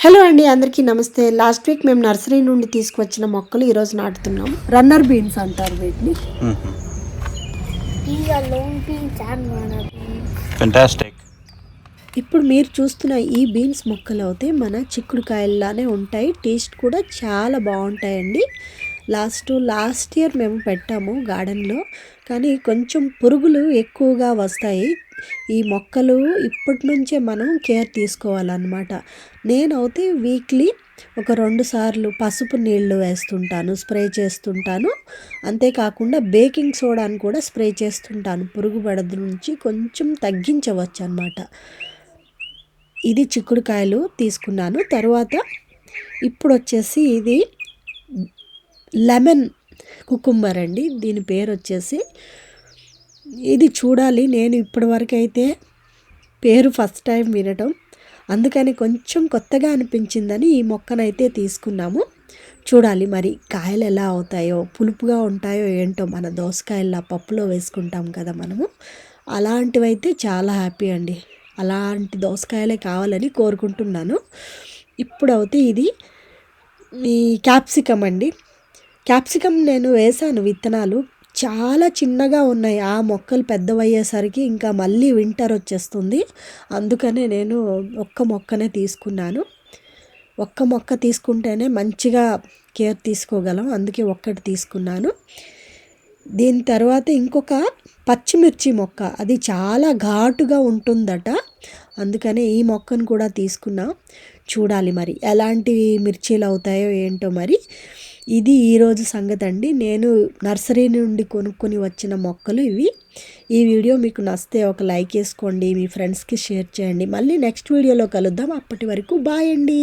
Hello అండి, అందరికీ నమస్తే. లాస్ట్ వీక్ మేము నర్సరీ నుండి తీసుకువచ్చిన మొక్కలు ఈరోజు నాటుతున్నాం. రన్నర్ బీన్స్ అంటారు వీటిని. ఫెంటాస్టిక్. ఇప్పుడు మీరు చూస్తున్న ఈ బీన్స్ మొక్కలు అయితే మన చిక్కుడుకాయల్లానే ఉంటాయి. టేస్ట్ కూడా చాలా బాగుంటాయండి. లాస్ట్ ఇయర్ మేము పెట్టాము గార్డెన్లో, కానీ కొంచెం పురుగులు ఎక్కువగా వస్తాయి. ఈ మొక్కలు ఇప్పటి నుంచే మనం కేర్ తీసుకోవాలన్నమాట. నేనైతే వీక్లీ ఒక 2 సార్లు పసుపు నీళ్లు వేస్తుంటాను, స్ప్రే చేస్తుంటాను. అంతేకాకుండా బేకింగ్ సోడాని కూడా స్ప్రే చేస్తుంటాను. పురుగు బెడద నుంచి కొంచెం తగ్గించవచ్చు అన్నమాట. ఇది చిక్కుడుకాయలు తీసుకున్నాను. తర్వాత ఇప్పుడు వచ్చేసి ఇది లెమన్ కుకుంబర్ అండి, దీని పేరు వచ్చేసి. ఇది చూడాలి, నేను ఇప్పటివరకు అయితే పేరు ఫస్ట్ టైం వినటం, అందుకని కొంచెం కొత్తగా అనిపించిందని ఈ మొక్కనైతే తీసుకున్నాము. చూడాలి మరి కాయలు ఎలా అవుతాయో, పులుపుగా ఉంటాయో ఏంటో. మన దోసకాయల పప్పులో వేసుకుంటాం కదా మనము, అలాంటివైతే చాలా హ్యాపీ అండి. అలాంటి దోసకాయలే కావాలని కోరుకుంటున్నాను. ఇప్పుడైతే ఇది ఈ క్యాప్సికమ్ అండి. క్యాప్సికమ్ నేను వేసాను విత్తనాలు, చాలా చిన్నగా ఉన్నాయి. ఆ మొక్కలు పెద్దవయ్యేసరికి ఇంకా మళ్ళీ వింటర్ వచ్చేస్తుంది. అందుకనే నేను ఒక్క మొక్కనే తీసుకున్నాను. ఒక్క మొక్క తీసుకుంటేనే మంచిగా కేర్ తీసుకోగలం, అందుకే ఒక్కటి తీసుకున్నాను. దీని తర్వాత ఇంకొక పచ్చిమిర్చి మొక్క, అది చాలా ఘాటుగా ఉంటుందట, అందుకనే ఈ మొక్కను కూడా తీసుకున్నాం. చూడాలి మరి ఎలాంటి మిర్చీలు అవుతాయో ఏంటో మరి. ఇది ఈరోజు సంగతి అండి. నేను నర్సరీ నుండి కొనుక్కొని వచ్చిన మొక్కలు ఇవి. ఈ వీడియో మీకు నచ్చితే ఒక లైక్ వేసుకోండి, మీ ఫ్రెండ్స్కి షేర్ చేయండి. మళ్ళీ నెక్స్ట్ వీడియోలో కలుద్దాం. అప్పటి వరకు బాయ్ అండి.